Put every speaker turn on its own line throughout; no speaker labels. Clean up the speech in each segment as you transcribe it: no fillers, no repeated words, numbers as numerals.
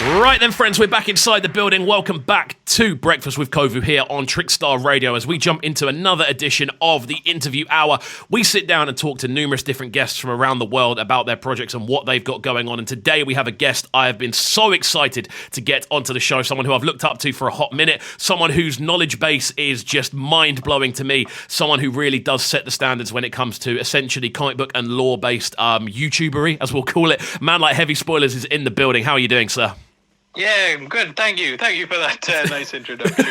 Right then, friends, we're back inside the building. Welcome back to Breakfast with KXVU here on Trickstar Radio as we jump into another edition of the Interview Hour. We sit down and talk to numerous different guests from around the world about their projects and what they've got going on. And today we have a guest I have been so excited to get onto the show, someone who I've looked up to for a hot minute, someone whose knowledge base is just mind-blowing to me, someone who really does set the standards when it comes to essentially comic book and lore-based YouTubery, as we'll call it. Man like Heavy Spoilers is in the building. How are you doing, sir?
Yeah, I'm good. Thank you for that nice introduction.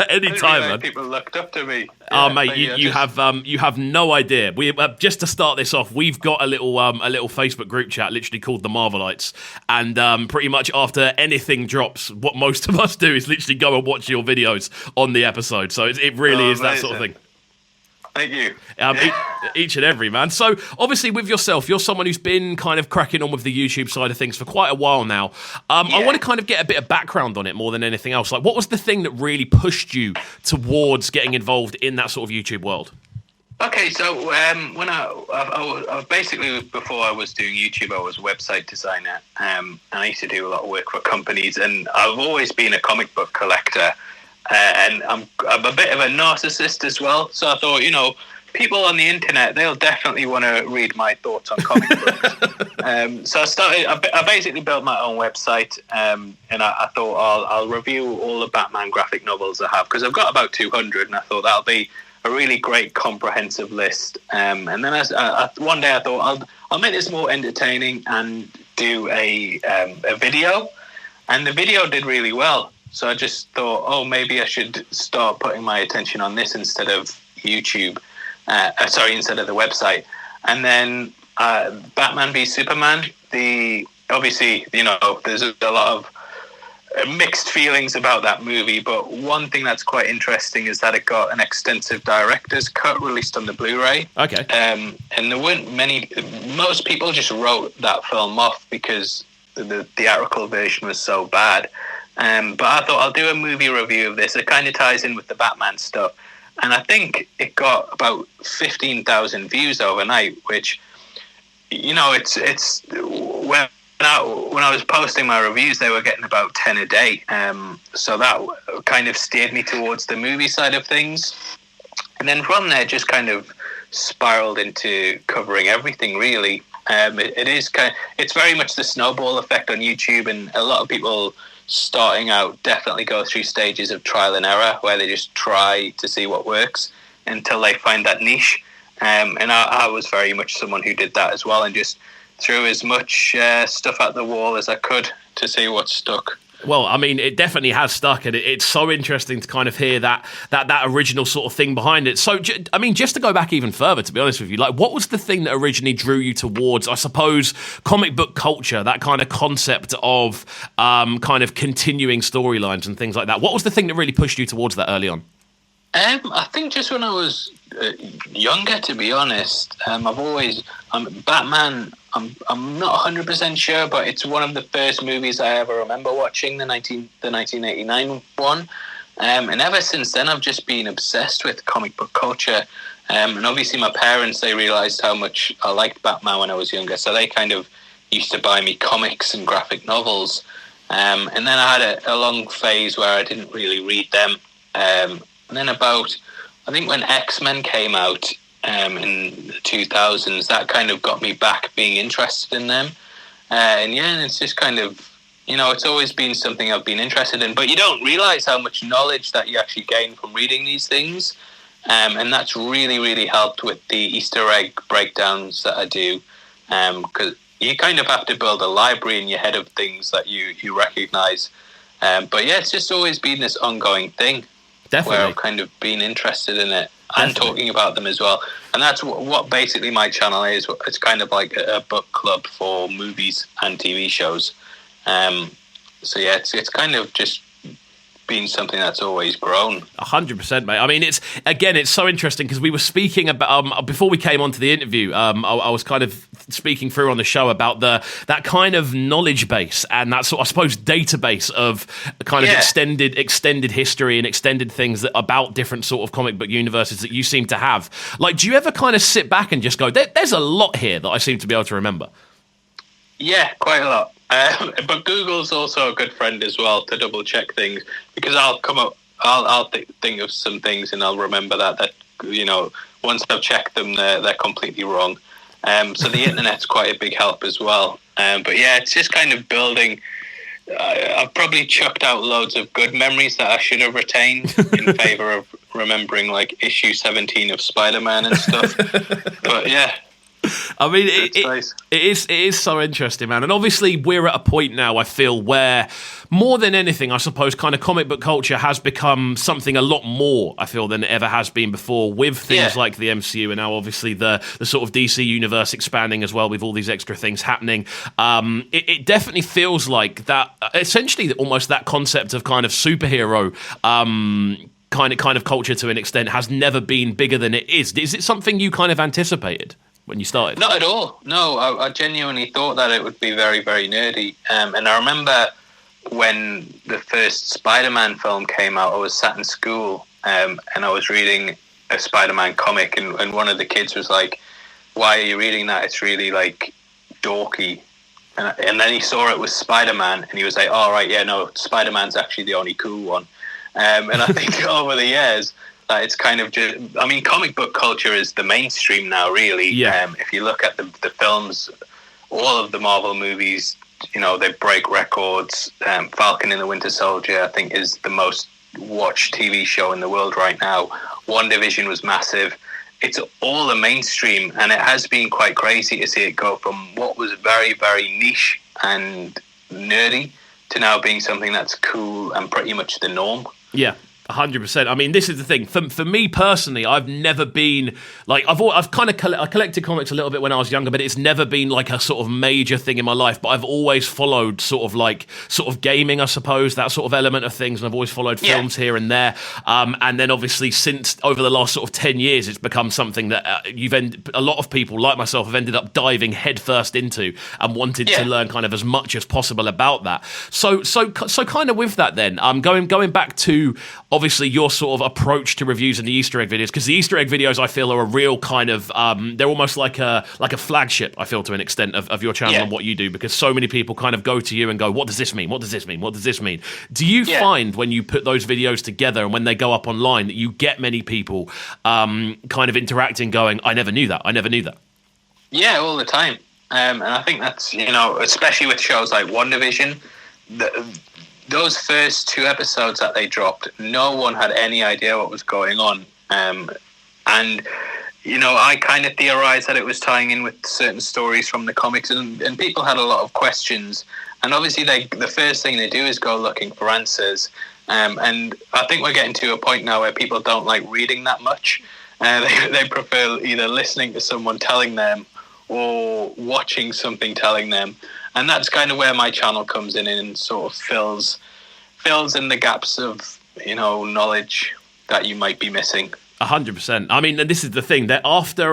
Anytime, man.
People looked up to me.
Oh, mate, you have no idea. We just to start this off, we've got a little Facebook group chat, literally called the Marvelites, and pretty much after anything drops, what most of us do is literally go and watch your videos on the episode. So it really is that sort of thing.
Thank you.
Each and every, man. So, obviously, with yourself, you're someone who's been kind of cracking on with the YouTube side of things for quite a while now. I want to kind of get a bit of background on it more than anything else. Like, what was the thing that really pushed you towards getting involved in that sort of YouTube world?
Okay, so when I basically, before I was doing YouTube, I was a website designer, and I used to do a lot of work for companies, and I've always been a comic book collector. And I'm a bit of a narcissist as well. So I thought, people on the internet, they'll definitely want to read my thoughts on comic books. So I basically built my own website, and I thought I'll review all the Batman graphic novels I have, because I've got about 200, and I thought that'll be a really great comprehensive list. And then one day I thought I'll make this more entertaining and do a video, and the video did really well. So I just thought, maybe I should start putting my attention on this instead of YouTube. Instead of the website. And then Batman v Superman. Obviously, there's a lot of mixed feelings about that movie. But one thing that's quite interesting is that it got an extensive director's cut released on the Blu-ray.
Okay.
And there weren't most people just wrote that film off because the theatrical version was so bad. But I thought I'll do a movie review of this. It kind of ties in with the Batman stuff. And I think it got about 15,000 views overnight, which, it's when I was posting my reviews, they were getting about 10 a day. So that kind of steered me towards the movie side of things. And then from there, just kind of spiraled into covering everything, really. It's very much the snowball effect on YouTube, and a lot of people starting out definitely go through stages of trial and error where they just try to see what works until they find that niche. And I was very much someone who did that as well, and just threw as much stuff at the wall as I could to see what stuck.
Well, I mean, it definitely has stuck, and it's so interesting to kind of hear that original sort of thing behind it. So, I mean, just to go back even further, to be honest with you, like, what was the thing that originally drew you towards, I suppose, comic book culture, that kind of concept of kind of continuing storylines and things like that? What was the thing that really pushed you towards that early on?
I think just when I was younger, to be honest, Batman. I'm not 100% sure, but it's one of the first movies I ever remember watching, the 1989 one. And ever since then, I've just been obsessed with comic book culture. And obviously, my parents, they realized how much I liked Batman when I was younger, so they kind of used to buy me comics and graphic novels. And then I had a long phase where I didn't really read them. And then I think when X-Men came out, in the 2000s, that kind of got me back being interested in them. And it's just kind of, it's always been something I've been interested in, but you don't realize how much knowledge that you actually gain from reading these things. And that's really, really helped with the Easter egg breakdowns that I do. Because you kind of have to build a library in your head of things that you recognize. But it's just always been this ongoing thing.
Definitely.
Where I've kind of been interested in it. And talking about them as well. And that's what basically my channel is. It's kind of like a book club for movies and TV shows. It's kind of just been something that's always grown.
100%, mate. I mean, it's so interesting because we were speaking about before we came onto the interview. I was kind of speaking through on the show about that kind of knowledge base and that sort of, I suppose, database of kind of extended history and extended things about different sort of comic book universes that you seem to have. Like, do you ever kind of sit back and just go, there's a lot here that I seem to be able to remember?
Yeah, quite a lot. But Google's also a good friend as well to double check things, because I'll think of some things and I'll remember that once I've checked them, they're completely wrong. So the internet's quite a big help as well. But yeah, it's just kind of building. I've probably chucked out loads of good memories that I should have retained in favor of remembering like issue 17 of Spider-Man and stuff. But yeah.
I mean, it is so interesting, man. And obviously, we're at a point now, I feel, where more than anything, I suppose, kind of comic book culture has become something a lot more, I feel, than it ever has been before, with things like the MCU and now obviously the sort of DC universe expanding as well with all these extra things happening. It definitely feels like that, essentially almost that concept of kind of superhero kind of culture to an extent has never been bigger than it is. Is it something you kind of anticipated when you started?
Not at all. No, I genuinely thought that it would be very, very nerdy. And I remember when the first Spider-Man film came out, I was sat in school and I was reading a Spider-Man comic, and one of the kids was like, "Why are you reading that? It's really like dorky." And then he saw it was Spider-Man and he was like, "Oh, right, yeah, no, Spider-Man's actually the only cool one." And I think over the years, it's kind of just, I mean, comic book culture is the mainstream now, really.
Yeah.
If you look at the films, all of the Marvel movies, they break records. Falcon and the Winter Soldier, I think, is the most watched TV show in the world right now. WandaVision was massive. It's all the mainstream, and it has been quite crazy to see it go from what was very, very niche and nerdy to now being something that's cool and pretty much the norm.
Yeah. 100%. I mean, this is the thing. For me personally, I've never been like I've kind of I collected comics a little bit when I was younger, but it's never been like a sort of major thing in my life. But I've always followed sort of gaming, I suppose, that sort of element of things, and I've always followed films here and there. And then obviously since over the last sort of 10 years, it's become something that a lot of people like myself have ended up diving headfirst into and wanted to learn kind of as much as possible about that. So kind of with that, then going back to obviously your sort of approach to reviews and the Easter egg videos, because the Easter egg videos I feel are a real kind of they're almost like a flagship, I feel, to an extent of your channel and what you do, because so many people kind of go to you and go, what does this mean? What does this mean? What does this mean? Do you find when you put those videos together and when they go up online that you get many people kind of interacting, going, I never knew that.
Yeah, all the time. And I think that's, especially with shows like WandaVision, those first 2 episodes that they dropped, no one had any idea what was going on. And, I kind of theorized that it was tying in with certain stories from the comics, and people had a lot of questions. And obviously the first thing they do is go looking for answers. And I think we're getting to a point now where people don't like reading that much. They prefer either listening to someone telling them or watching something telling them. And that's kind of where my channel comes in and sort of fills in the gaps of, knowledge that you might be missing.
100%. I mean, and this is the thing, that after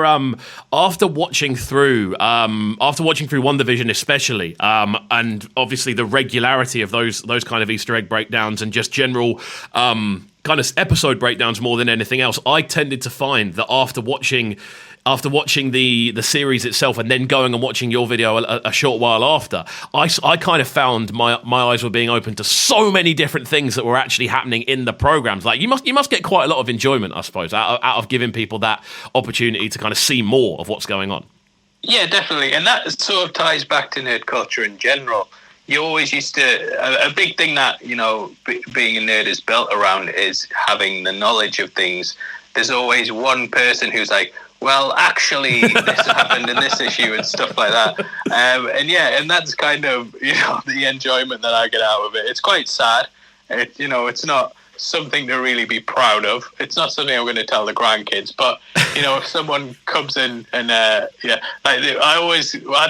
watching through WandaVision especially, and obviously the regularity of those kind of Easter egg breakdowns and just general kind of episode breakdowns more than anything else, I tended to find that after watching the series itself and then going and watching your video a short while after, I kind of found my eyes were being opened to so many different things that were actually happening in the programs. Like you must get quite a lot of enjoyment, I suppose, out of giving people that opportunity to kind of see more of what's going on.
Yeah, definitely. And that sort of ties back to nerd culture in general. You always used to, a big thing that, being a nerd is built around is having the knowledge of things. There's always one person who's like, well, actually, this happened in this issue and stuff like that. And that's kind of, the enjoyment that I get out of it. It's quite sad. It's not something to really be proud of. It's not something I'm going to tell the grandkids. But, if someone comes in and, I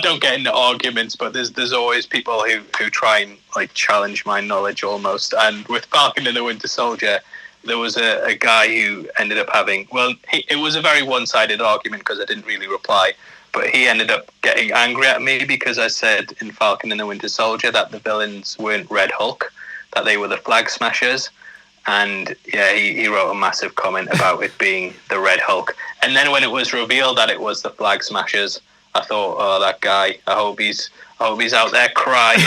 don't get into arguments, but there's always people who try and, like, challenge my knowledge almost. And with Falcon and the Winter Soldier, there was a guy who ended up having, it was a very one-sided argument because I didn't really reply, but he ended up getting angry at me because I said in Falcon and the Winter Soldier that the villains weren't Red Hulk, that they were the Flag Smashers. And yeah, he wrote a massive comment about it being the Red Hulk. And then when it was revealed that it was the Flag Smashers, I thought, oh, that guy. I hope he's out there crying.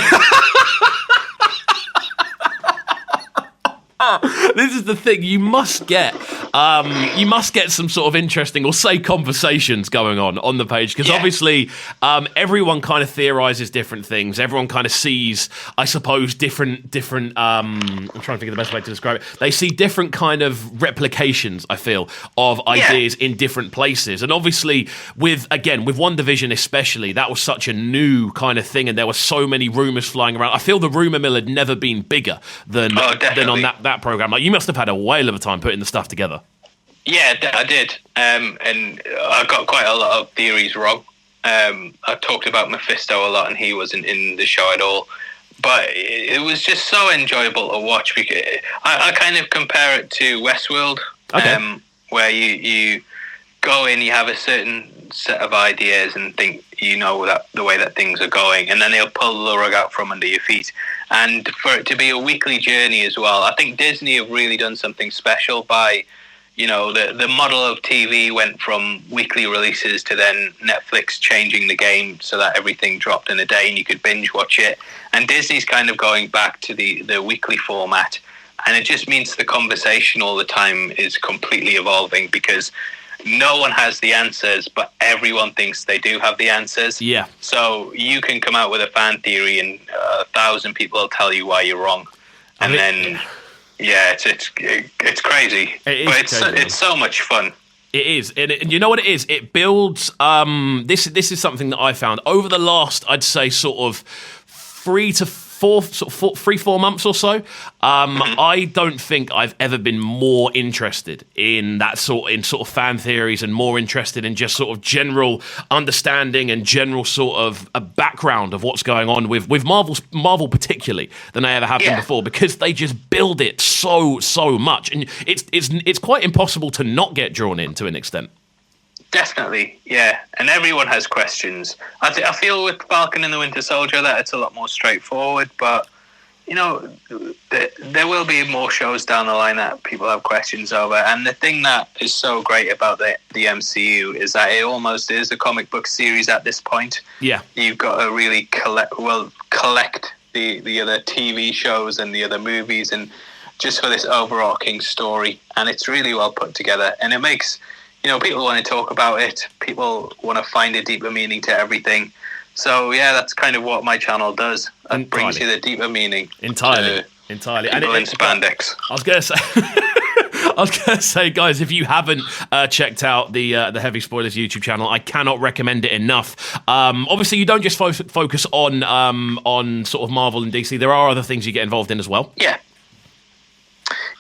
This is the thing. You must get some sort of interesting, or say, conversations going on the page, because obviously everyone kind of theorizes different things. Everyone kind of sees, I suppose, different. I'm trying to think of the best way to describe it. They see different kind of replications, I feel, of ideas in different places. And obviously, with One Division especially, that was such a new kind of thing, and there were so many rumors flying around. I feel the rumor mill had never been bigger than on that program. Like, you must have had a whale of a time putting the stuff together.
Yeah, I did, and I got quite a lot of theories wrong. I talked about Mephisto a lot, and he wasn't in the show at all. But it was just so enjoyable to watch, because I kind of compare it to Westworld, where you go in, you have a certain set of ideas and think that the way that things are going, and then they'll pull the rug out from under your feet. And for it to be a weekly journey as well, I think Disney have really done something special by, the model of TV went from weekly releases to then Netflix changing the game so that everything dropped in a day and you could binge watch it. And Disney's kind of going back to the weekly format. And it just means the conversation all the time is completely evolving, because no one has the answers, but everyone thinks they do have the answers. Yeah. So you can come out with a fan theory, and 1,000 people will tell you why you're wrong. And then, it's crazy. It's so much fun.
It is, and you know what it is? It builds. This is something that I found over the last, I'd say, sort of 3-4 months or so. I don't think I've ever been more interested in sort of fan theories, and more interested in just sort of general understanding and general sort of a background of what's going on with Marvel particularly, than I ever have been before, because they just build it so much, and it's quite impossible to not get drawn in to an extent.
Definitely, yeah. And everyone has questions. I feel with Falcon and the Winter Soldier that it's a lot more straightforward, but, there will be more shows down the line that people have questions over. And the thing that is so great about the MCU is that it almost is a comic book series at this point. Yeah. You've got to really collect the other TV shows and the other movies, and just for this overarching story. And it's really well put together. And it makes... people want to talk about it. People want to find a deeper meaning to everything. So, that's kind of what my channel does. It brings you the deeper meaning. Entirely.
And
in spandex.
I was going to say, guys, if you haven't checked out the Heavy Spoilers YouTube channel, I cannot recommend it enough. Obviously, you don't just focus on sort of Marvel and DC. There are other things you get involved in as well. Yeah.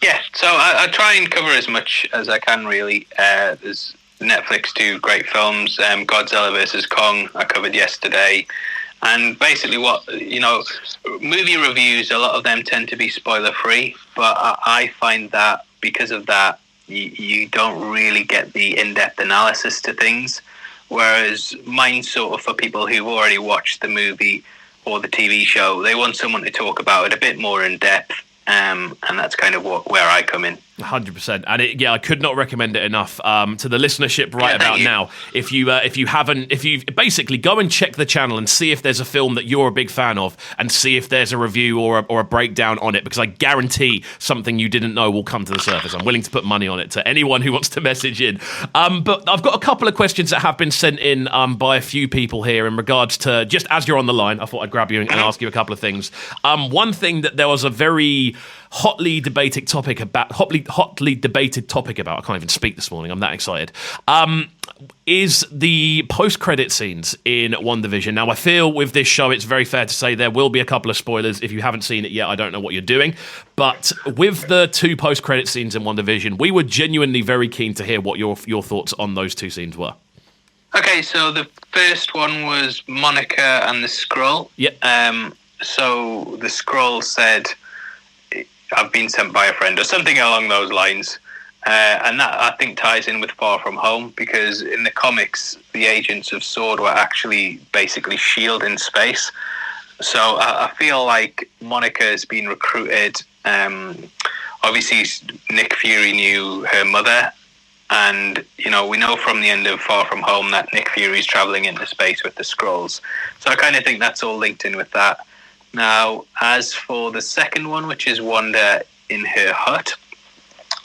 Yeah, so I try and cover as much as I can, really. There's Netflix do great films. Godzilla vs. Kong, I covered yesterday. And basically movie reviews, a lot of them tend to be spoiler-free. But I find that because of that, you don't really get the in-depth analysis to things. Whereas mine's sort of for people who've already watched the movie or the TV show. They want someone to talk about it a bit more in-depth. And that's kind of where I come in.
100%, and I could not recommend it enough to the listenership right about now. If you basically go and check the channel and see if there's a film that you're a big fan of, and see if there's a review or a breakdown on it, because I guarantee something you didn't know will come to the surface. I'm willing to put money on it to anyone who wants to message in. But I've got a couple of questions that have been sent in by a few people here in regards to, just as you're on the line, I thought I'd grab you and ask you a couple of things. One thing that there was a very hotly debated topic about. I can't even speak this morning. I'm that excited. Is the post-credit scenes in One Division. Now, I feel with this show, it's very fair to say there will be a couple of spoilers. If you haven't seen it yet, I don't know what you're doing. But with the 2 post-credit scenes in One Division, we were genuinely very keen to hear what your thoughts on those 2 scenes were.
Okay, so the first one was Monica and the Skrull. Yep. So the Skrull said, "I've been sent by a friend," or something along those lines. And that, I think, ties in with Far From Home, because in the comics, the agents of S.W.O.R.D. were actually basically S.H.I.E.L.D. in space. So I feel like Monica has been recruited. Obviously, Nick Fury knew her mother, And, you know, we know from the end of Far From Home that Nick Fury's traveling into space with the Skrulls. So I kind of think that's all linked in with that. Now, as for the second one, which is Wanda in her hut,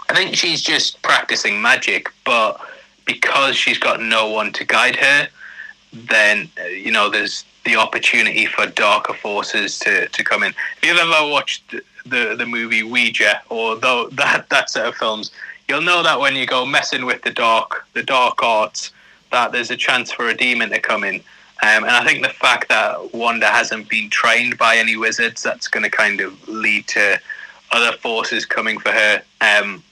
I think she's just practicing magic, but because she's got no one to guide her, then, you know, there's the opportunity for darker forces to come in. If you've ever watched the movie Ouija, or that set of films, you'll know that when you go messing with the dark arts, that there's a chance for a demon to come in. And I think the fact that Wanda hasn't been trained by any wizards, that's going to kind of lead to other forces coming for her.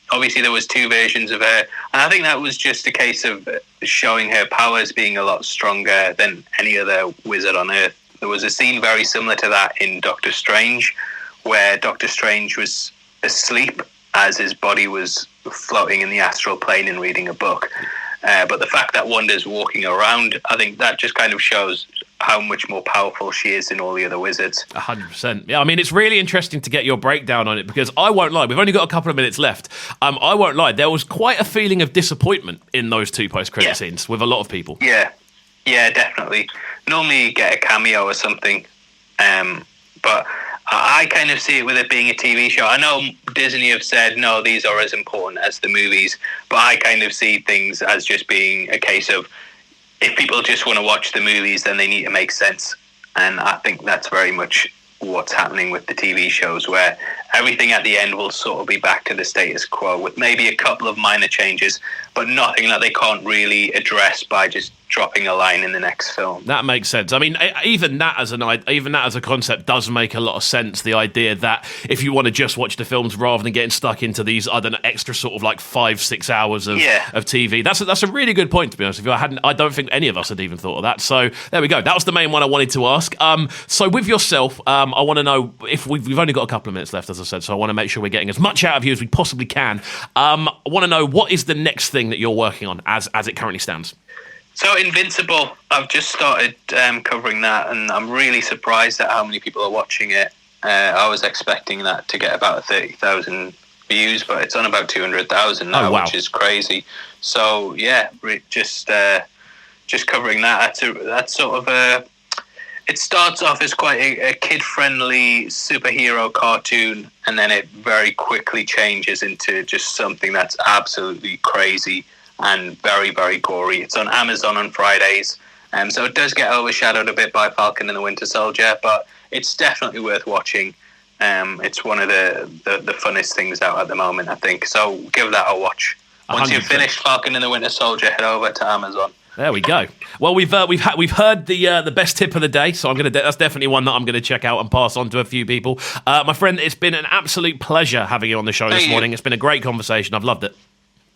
Obviously, there was 2 versions of her, and I think that was just a case of showing her powers being a lot stronger than any other wizard on Earth. There was a scene very similar to that in Doctor Strange, where Doctor Strange was asleep as his body was floating in the astral plane and reading a book. But the fact that Wanda's walking around, I think that just kind of shows how much more powerful she is than all the other wizards.
100%. Yeah, I mean, it's really interesting to get your breakdown on it, because I won't lie, we've only got a couple of minutes left. I won't lie, there was quite a feeling of disappointment in those 2 post-credit scenes with a lot of people.
Yeah, definitely. Normally you get a cameo or something, but I kind of see it with it being a TV show. I know Disney have said, no, these are as important as the movies, but I kind of see things as just being a case of, if people just want to watch the movies, then they need to make sense. And I think that's very much what's happening with the TV shows, where everything at the end will sort of be back to the status quo with maybe a couple of minor changes, but nothing that they can't really address by just dropping a line in the next film.
That makes sense. I mean, even that as a concept does make a lot of sense. The idea that if you want to just watch the films rather than getting stuck into these, I don't know, extra sort of like 5-6 hours of TV. That's a really good point, to be honest with you. I don't think any of us had even thought of that. So there we go. That was the main one I wanted to ask. So with yourself, I want to know, if we've only got a couple of minutes left, as I said, so I want to make sure we're getting as much out of you as we possibly can. I want to know, what is the next thing that you're working on as it currently stands?
So Invincible, I've just started covering that, and I'm really surprised at how many people are watching it. I was expecting that to get about 30,000 views, but it's on about 200,000 now, which is crazy. So yeah, just covering that. That's sort of a. It starts off as quite a kid-friendly superhero cartoon, and then it very quickly changes into just something that's absolutely crazy and very, very gory. It's on Amazon on Fridays, so it does get overshadowed a bit by Falcon and the Winter Soldier, but it's definitely worth watching. It's one of the funnest things out at the moment, I think. So give that a watch. Once 100%. You've finished Falcon and the Winter Soldier, head over to Amazon.
There we go. Well, we've heard the best tip of the day, so that's definitely one that I'm gonna check out and pass on to a few people. My friend, it's been an absolute pleasure having you on the show this morning. It's been a great conversation. I've loved it.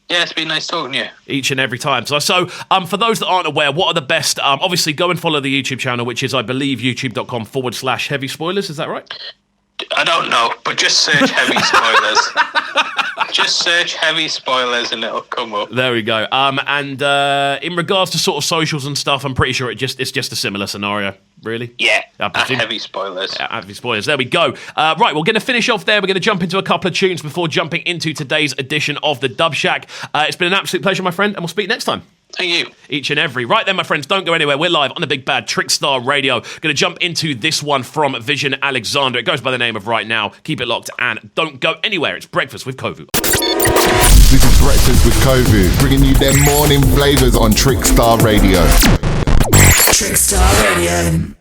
Yeah, it's been nice talking to you.
Each and every time. So, for those that aren't aware, what are the best... obviously, go and follow the YouTube channel, which is, I believe, youtube.com/heavy spoilers. Is that right?
I don't know, but just search heavy spoilers. Just search heavy spoilers and it'll come up.
There we go. And in regards to sort of socials and stuff, I'm pretty sure it's just a similar scenario. Really?
Yeah, heavy spoilers.
Heavy spoilers. There we go. Right, we're going to finish off there. We're going to jump into a couple of tunes before jumping into today's edition of the Dub Shack. It's been an absolute pleasure, my friend, and we'll speak next time.
Thank you.
Each and every. Right then, my friends, don't go anywhere. We're live on the Big Bad Trickstar Radio. Going to jump into this one from Vision Alexander. It goes by the name of Right Now. Keep it locked and don't go anywhere. It's Breakfast with Kovu.
This is Breakfast with Kovu, bringing you their morning flavours on Trickstar Radio.
Trickstar Radio.